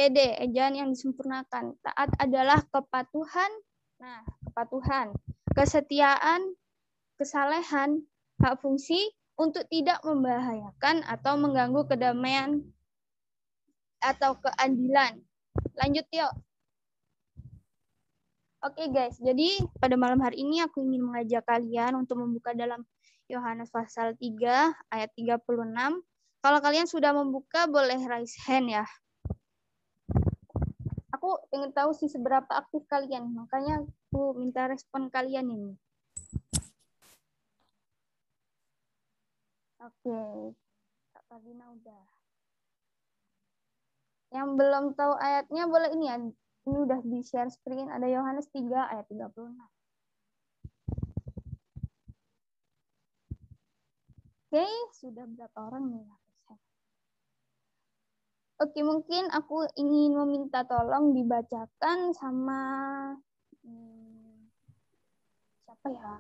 TD, ejaan yang disempurnakan. Taat adalah kepatuhan. Nah, kepatuhan, kesetiaan, kesalehan, hak fungsi untuk tidak membahayakan atau mengganggu kedamaian atau keadilan. Lanjut yuk. Oke guys, jadi pada malam hari ini aku ingin mengajak kalian untuk membuka dalam Yohanes pasal 3 ayat 36. Kalau kalian sudah membuka boleh raise hand ya. Aku ingin tahu sih seberapa aktif kalian, makanya aku minta respon kalian ini. Oke, Kak Fadina udah. Yang belum tahu ayatnya boleh ini ya. Ini udah di share screen, ada Yohanes 3 ayat 36. Oke, sudah berapa orang nih? Oke, mungkin aku ingin meminta tolong dibacakan sama siapa ya?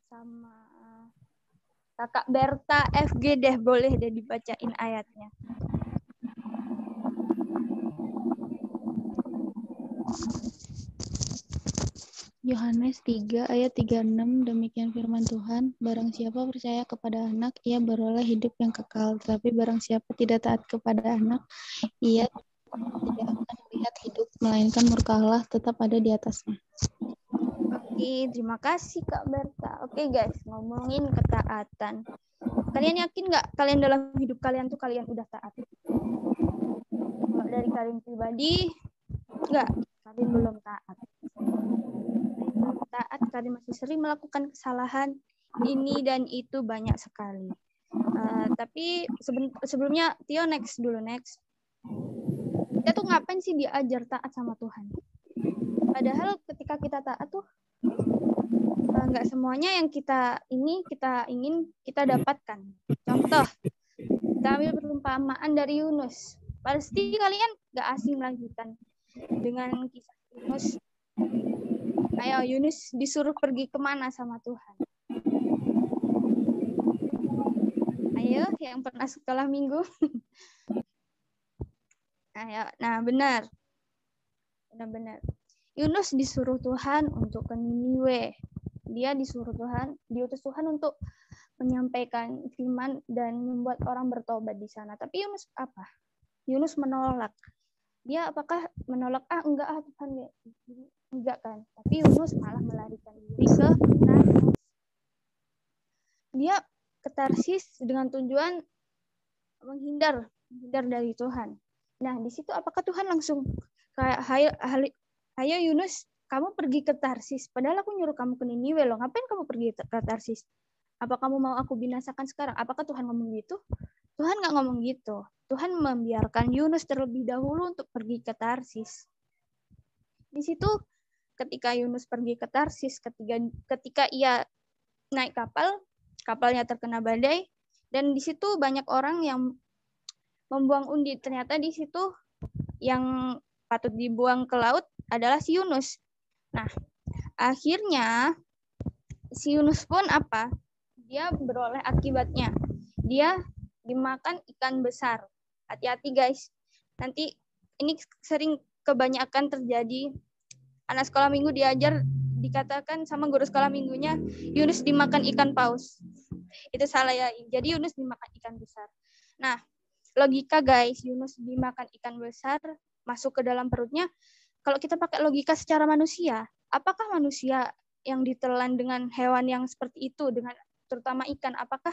Sama Kakak Berta FG deh, boleh deh dibacain ayatnya. Yohanes 3 ayat 36, demikian firman Tuhan, barang siapa percaya kepada anak, ia beroleh hidup yang kekal, tetapi barang siapa tidak taat kepada anak, ia tidak akan melihat hidup, melainkan murka Allah tetap ada di atasnya. Oke, terima kasih Kak Berta. Oke guys, ngomongin ketaatan. Kalian yakin nggak kalian dalam hidup kalian tuh kalian udah taat? Kalau dari kalian pribadi, nggak, kalian belum taat. Taat, kalian masih sering melakukan kesalahan ini dan itu banyak sekali. Tapi sebelumnya Tio next. Kita tuh ngapain sih diajar taat sama Tuhan? Padahal ketika kita taat tuh nggak semuanya yang kita ingin kita dapatkan. Contoh, kita ambil perumpamaan dari Yunus. Pasti kalian nggak asing lagi kan dengan kisah Yunus. Ayo, Yunus disuruh pergi kemana sama Tuhan? Ayo, yang pernah sekolah minggu. Ayo, nah benar. Yunus disuruh Tuhan untuk ke Niniwe. Dia diutus Tuhan untuk menyampaikan firman dan membuat orang bertobat di sana. Tapi Yunus apa? Yunus menolak. Dia apakah menolak? Enggak Tuhan, enggak kan. Tapi Yunus malah melarikan diri ke Tarsis. Dia ke Tarsis dengan tujuan menghindar dari Tuhan. Nah, di situ apakah Tuhan langsung kayak hayo Yunus, kamu pergi ke Tarsis. Padahal aku nyuruh kamu ke Niniwe loh. Ngapain kamu pergi ke Tarsis? Apa kamu mau aku binasakan sekarang? Apakah Tuhan ngomong gitu? Tuhan nggak ngomong gitu. Tuhan membiarkan Yunus terlebih dahulu untuk pergi ke Tarsis. Di situ ketika Yunus pergi ke Tarsis, ketika ia naik kapalnya terkena badai, dan di situ banyak orang yang membuang undi. Ternyata di situ yang patut dibuang ke laut adalah si Yunus. Nah, akhirnya si Yunus pun apa? Dia beroleh akibatnya. Dia dimakan ikan besar. Hati-hati guys. Nanti ini sering kebanyakan terjadi. Anak sekolah minggu dikatakan sama guru sekolah minggunya, Yunus dimakan ikan paus. Itu salah ya. Jadi Yunus dimakan ikan besar. Nah, logika guys, Yunus dimakan ikan besar, masuk ke dalam perutnya. Kalau kita pakai logika secara manusia, apakah manusia yang ditelan dengan hewan yang seperti itu, dengan terutama ikan, apakah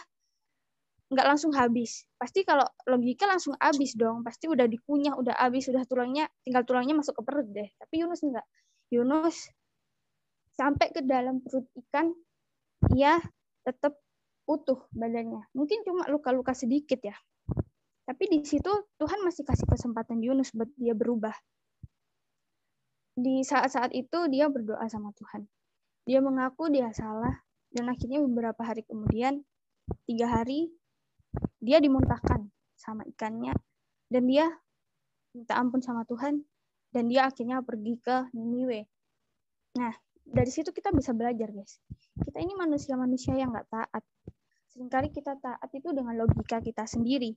nggak langsung habis? Pasti kalau logika langsung habis dong, pasti udah dikunyah, udah habis, udah tinggal tulangnya masuk ke perut deh. Tapi Yunus enggak. Yunus sampai ke dalam perut ikan, ia tetap utuh badannya. Mungkin cuma luka-luka sedikit ya. Tapi di situ Tuhan masih kasih kesempatan Yunus buat dia berubah. Di saat-saat itu dia berdoa sama Tuhan. Dia mengaku dia salah, dan akhirnya beberapa hari kemudian, 3 hari, dia dimuntahkan sama ikannya, dan dia minta ampun sama Tuhan, dan dia akhirnya pergi ke Niniwe. Nah, dari situ kita bisa belajar, guys. Kita ini manusia-manusia yang nggak taat. Seringkali kita taat itu dengan logika kita sendiri.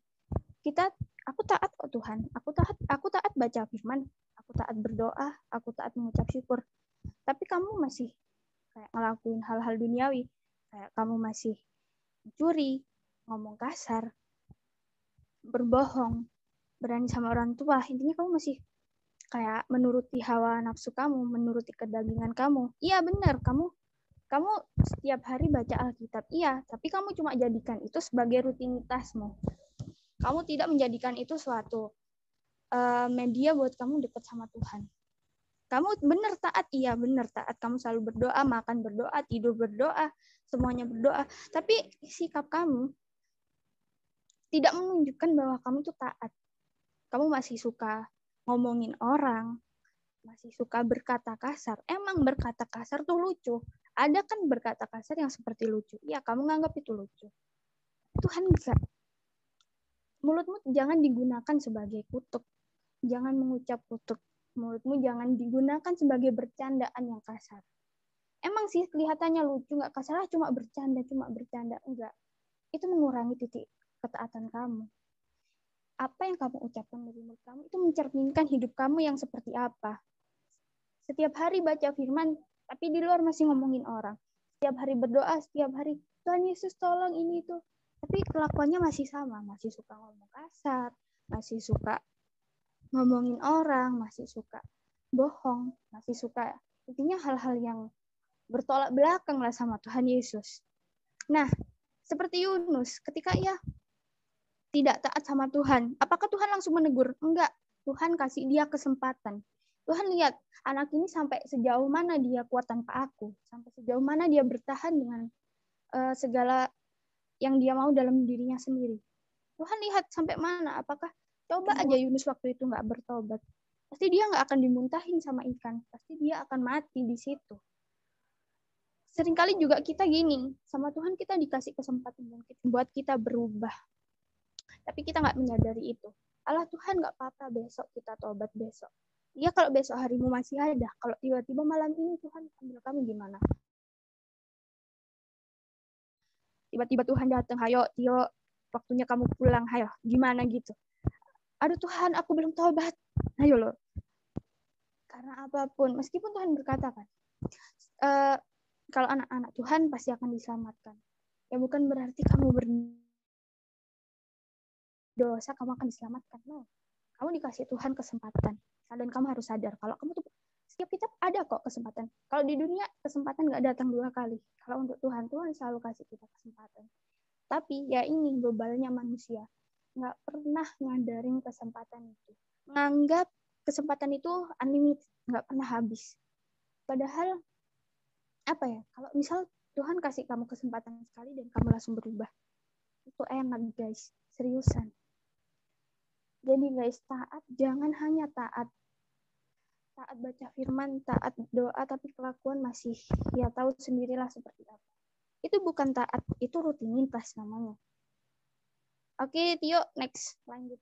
Aku taat kok Tuhan, aku taat baca firman, aku taat berdoa, aku taat mengucap syukur. Tapi kamu masih kayak ngelakuin hal-hal duniawi, kayak kamu masih mencuri, ngomong kasar, berbohong, berani sama orang tua, intinya kamu masih kayak menuruti hawa nafsu kamu, menuruti kedagingan kamu. Iya benar, kamu setiap hari baca Alkitab, iya, tapi kamu cuma jadikan itu sebagai rutinitasmu. Kamu tidak menjadikan itu suatu media buat kamu dekat sama Tuhan. Kamu benar taat, iya benar taat. Kamu selalu berdoa, makan berdoa, tidur berdoa, semuanya berdoa. Tapi sikap kamu tidak menunjukkan bahwa kamu tuh taat. Kamu masih suka ngomongin orang, masih suka berkata kasar. Emang berkata kasar tuh lucu. Ada kan berkata kasar yang seperti lucu. Iya, kamu nganggap itu lucu. Tuhan bisa. Mulutmu jangan digunakan sebagai kutuk. Jangan mengucap kutuk. Mulutmu jangan digunakan sebagai bercandaan yang kasar. Emang sih kelihatannya lucu, nggak kasar, cuma bercanda. Enggak. Itu mengurangi titik ketaatan kamu. Apa yang kamu ucapkan dari mulut kamu itu mencerminkan hidup kamu yang seperti apa. Setiap hari baca firman, tapi di luar masih ngomongin orang. Setiap hari berdoa, setiap hari, Tuhan Yesus tolong ini itu. Tapi kelakuannya masih sama, masih suka ngomong kasar, masih suka ngomongin orang, masih suka bohong, masih suka, intinya hal-hal yang bertolak belakang lah sama Tuhan Yesus. Nah, seperti Yunus, ketika ia tidak taat sama Tuhan, apakah Tuhan langsung menegur? Enggak, Tuhan kasih dia kesempatan. Tuhan lihat, anak ini sampai sejauh mana dia kuat tanpa aku, sampai sejauh mana dia bertahan dengan segala yang dia mau dalam dirinya sendiri. Tuhan lihat sampai mana, apakah coba aja Yunus waktu itu nggak bertobat, pasti dia nggak akan dimuntahin sama ikan, pasti dia akan mati di situ. Seringkali juga kita gini, sama Tuhan kita dikasih kesempatan buat kita berubah. Tapi kita nggak menyadari itu. Allah Tuhan nggak apa-apa besok kita tobat besok. Ya kalau besok harimu masih ada, kalau tiba-tiba malam ini Tuhan ambil kamu gimana? Tiba-tiba Tuhan datang, ayo Tio, waktunya kamu pulang, ayo gimana gitu. Aduh Tuhan, aku belum tobat. Ayo loh. Karena apapun, meskipun Tuhan berkata kan, kalau anak-anak Tuhan pasti akan diselamatkan. Ya bukan berarti kamu berdosa kamu akan diselamatkan. No. Kamu dikasih Tuhan kesempatan. Dan kamu harus sadar kalau kamu tuh setiap kita ada kok kesempatan. Kalau di dunia kesempatan nggak datang 2 kali. Kalau untuk Tuhan selalu kasih kita kesempatan. Tapi ya ini bebalnya manusia. Nggak pernah ngadarin kesempatan itu. Menganggap kesempatan itu unlimited, nggak pernah habis. Padahal apa ya? Kalau misal Tuhan kasih kamu kesempatan sekali dan kamu langsung berubah, itu enak guys, seriusan. Jadi guys, taat jangan hanya taat baca firman, taat doa, tapi kelakuan masih ya tahu sendirilah seperti apa. Itu bukan taat, itu rutinitas namanya. Oke, Tio, next lanjut.